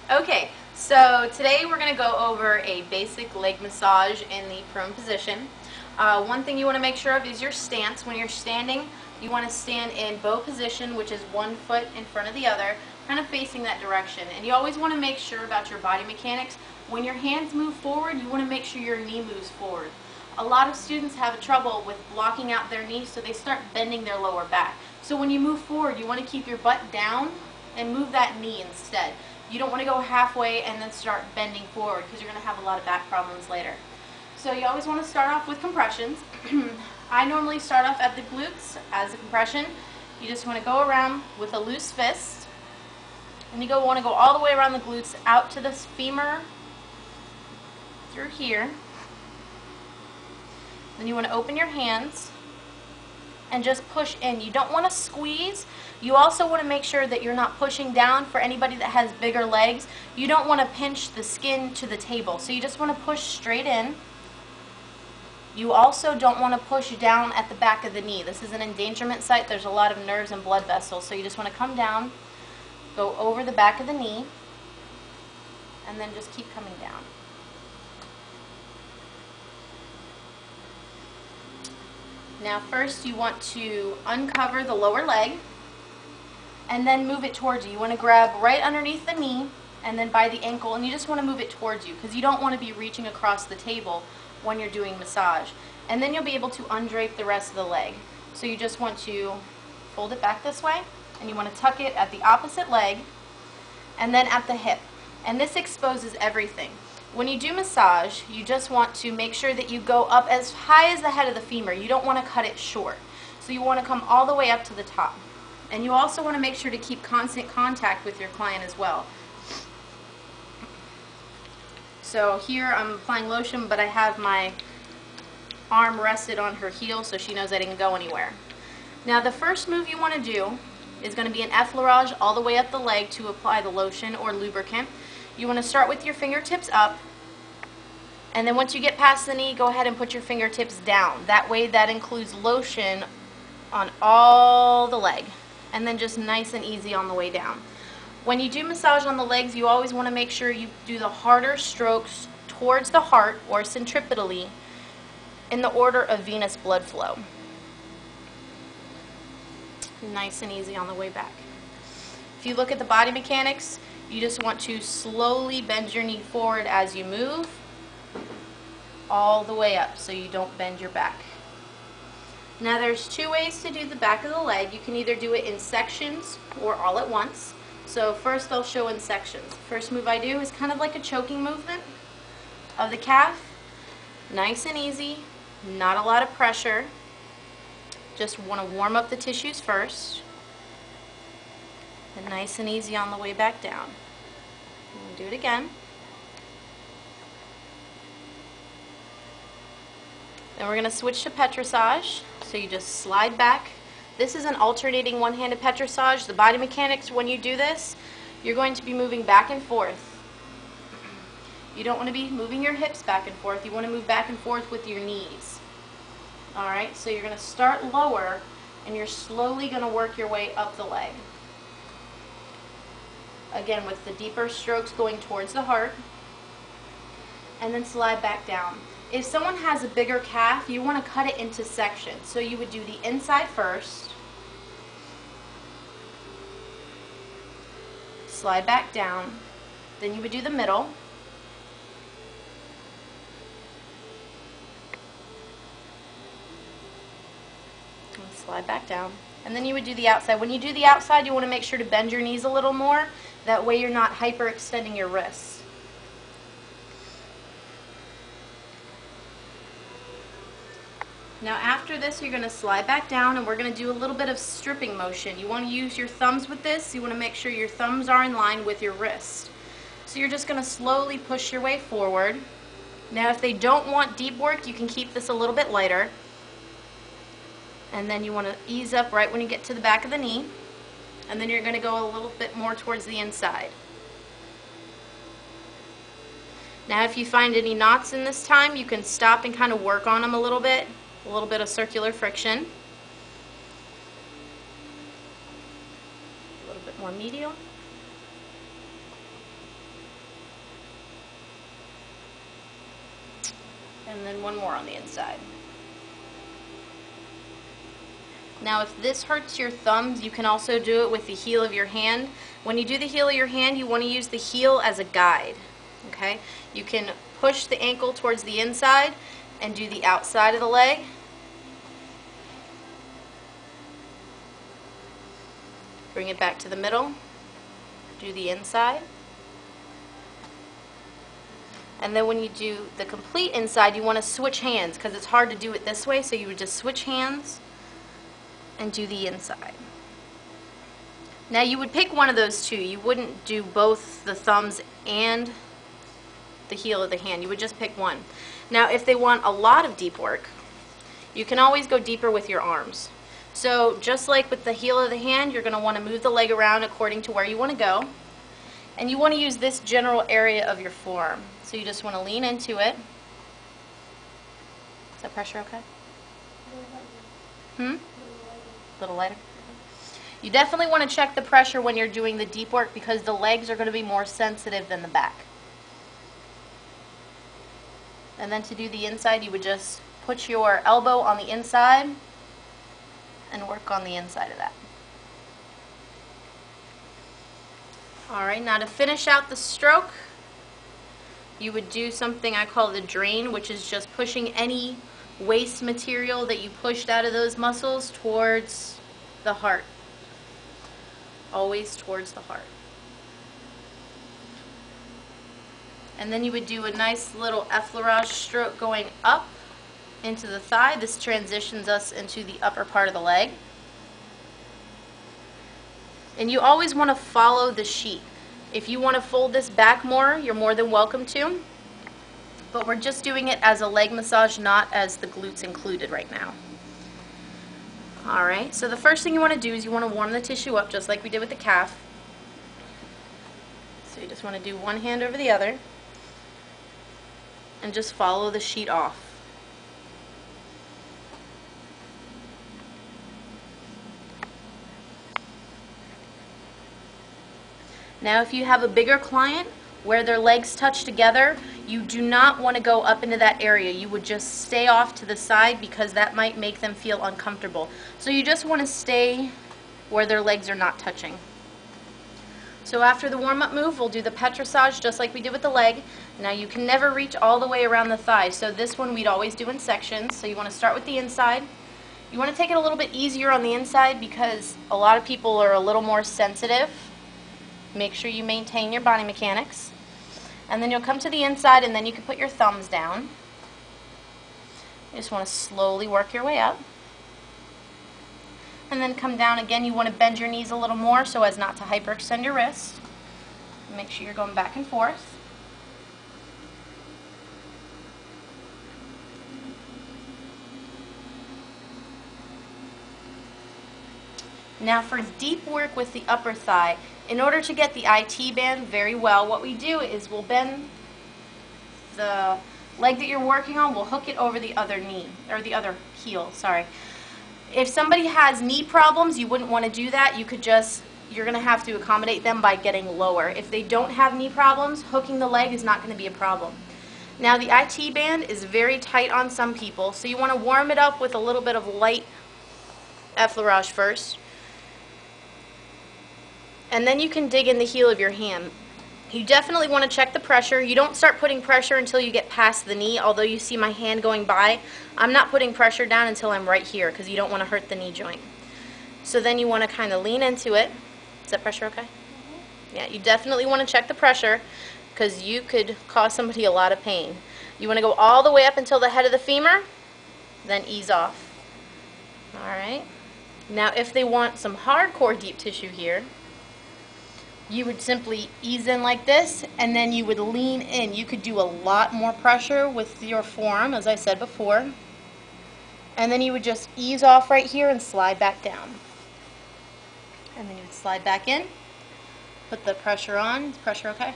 Okay, so today we're going to go over a basic leg massage in the prone position. One thing you want to make sure of is your stance. When you're standing, you want to stand in bow position, which is one foot in front of the other, kind of facing that direction. And you always want to make sure about your body mechanics. When your hands move forward, you want to make sure your knee moves forward. A lot of students have trouble with blocking out their knees, so they start bending their lower back. So when you move forward, you want to keep your butt down and move that knee instead. You don't want to go halfway and then start bending forward because you're going to have a lot of back problems later. So you always want to start off with compressions. I normally start off at the glutes as a compression. You just want to go around with a loose fist. And you want to go all the way around the glutes out to the femur through here. Then you want to open your hands and just push in. You don't want to squeeze. You also want to make sure that you're not pushing down. For anybody that has bigger legs, you don't want to pinch the skin to the table. So you just want to push straight in. You also don't want to push down at the back of the knee. This is an endangerment site. There's a lot of nerves and blood vessels. So you just want to come down, go over the back of the knee, and then just keep coming down. Now first you want to uncover the lower leg and then move it towards you. You want to grab right underneath the knee and then by the ankle, and you just want to move it towards you because you don't want to be reaching across the table when you're doing massage. And then you'll be able to undrape the rest of the leg. So you just want to fold it back this way and you want to tuck it at the opposite leg and then at the hip. And this exposes everything. When you do massage, you just want to make sure that you go up as high as the head of the femur. You don't want to cut it short. So you want to come all the way up to the top. And you also want to make sure to keep constant contact with your client as well. So here I'm applying lotion, but I have my arm rested on her heel so she knows I didn't go anywhere. Now the first move you want to do is going to be an effleurage all the way up the leg to apply the lotion or lubricant. You want to start with your fingertips up, and then once you get past the knee, go ahead and put your fingertips down. That way that includes lotion on all the leg, and then just nice and easy on the way down. When you do massage on the legs, you always want to make sure you do the harder strokes towards the heart or centripetally in the order of venous blood flow. Nice and easy on the way back. If you look at the body mechanics, you just want to slowly bend your knee forward as you move all the way up so you don't bend your back. Now there's two ways to do the back of the leg. You can either do it in sections or all at once. So first I'll show in sections. First move I do is kind of like a choking movement of the calf. Nice and easy, not a lot of pressure. Just want to warm up the tissues first. And nice and easy on the way back down. And do it again. Then we're going to switch to petrissage. So you just slide back. This is an alternating one-handed petrissage. The body mechanics, when you do this, you're going to be moving back and forth. You don't want to be moving your hips back and forth. You want to move back and forth with your knees. Alright, so you're going to start lower and you're slowly going to work your way up the leg. Again, with the deeper strokes going towards the heart, and then slide back down. If someone has a bigger calf, you want to cut it into sections. So you would do the inside first, slide back down, then you would do the middle, and slide back down, and then you would do the outside. When you do the outside, you want to make sure to bend your knees a little more. That way you're not hyperextending your wrists. Now after this, you're going to slide back down and we're going to do a little bit of stripping motion. You want to use your thumbs with this. You want to make sure your thumbs are in line with your wrist. So you're just going to slowly push your way forward. Now if they don't want deep work, you can keep this a little bit lighter. And then you want to ease up right when you get to the back of the knee. And then you're going to go a little bit more towards the inside. Now if you find any knots in this time, you can stop and kind of work on them a little bit of circular friction. A little bit more medial. And then one more on the inside. Now if this hurts your thumbs, you can also do it with the heel of your hand. When you do the heel of your hand, you want to use the heel as a guide. Okay? You can push the ankle towards the inside and do the outside of the leg. Bring it back to the middle. Do the inside. And then when you do the complete inside, you want to switch hands because it's hard to do it this way, so you would just switch hands and do the inside. Now you would pick one of those two. You wouldn't do both the thumbs and the heel of the hand. You would just pick one. Now if they want a lot of deep work, you can always go deeper with your arms. So just like with the heel of the hand, you're going to want to move the leg around according to where you want to go. And you want to use this general area of your forearm. So you just want to lean into it. Is that pressure okay? A little lighter? You definitely want to check the pressure when you're doing the deep work because the legs are going to be more sensitive than the back. And then to do the inside, you would just put your elbow on the inside and work on the inside of that. Alright, now to finish out the stroke, you would do something I call the drain, which is just pushing any waste material that you pushed out of those muscles towards the heart. Always towards the heart. And then you would do a nice little effleurage stroke going up into the thigh. This transitions us into the upper part of the leg. And you always want to follow the sheet. If you want to fold this back more, you're more than welcome to. But we're just doing it as a leg massage, not as the glutes included right now. Alright, so the first thing you want to do is you want to warm the tissue up just like we did with the calf. So you just want to do one hand over the other and just follow the sheet off. Now if you have a bigger client where their legs touch together, you do not want to go up into that area. You would just stay off to the side because that might make them feel uncomfortable. So you just want to stay where their legs are not touching. So after the warm-up move, we'll do the petrissage just like we did with the leg. Now you can never reach all the way around the thigh, so this one we'd always do in sections. So you want to start with the inside. You want to take it a little bit easier on the inside because a lot of people are a little more sensitive. Make sure you maintain your body mechanics. And then you'll come to the inside and then you can put your thumbs down. You just want to slowly work your way up. And then come down again. You want to bend your knees a little more so as not to hyperextend your wrist. Make sure you're going back and forth. Now for deep work with the upper thigh, in order to get the IT band very well, what we do is we'll bend the leg that you're working on, we'll hook it over the other knee, or the other heel, sorry. If somebody has knee problems, you wouldn't want to do that. You're going to have to accommodate them by getting lower. If they don't have knee problems, hooking the leg is not going to be a problem. Now the IT band is very tight on some people, so you want to warm it up with a little bit of light effleurage first. And then you can dig in the heel of your hand. You definitely want to check the pressure. You don't start putting pressure until you get past the knee, although you see my hand going by. I'm not putting pressure down until I'm right here because you don't want to hurt the knee joint. So then you want to kind of lean into it. Is that pressure okay? Yeah, you definitely want to check the pressure because you could cause somebody a lot of pain. You want to go all the way up until the head of the femur, then ease off. Alright. Now if they want some hardcore deep tissue here, you would simply ease in like this, and then you would lean in. You could do a lot more pressure with your forearm, as I said before. And then you would just ease off right here and slide back down. And then you would slide back in, put the pressure on. Is pressure okay?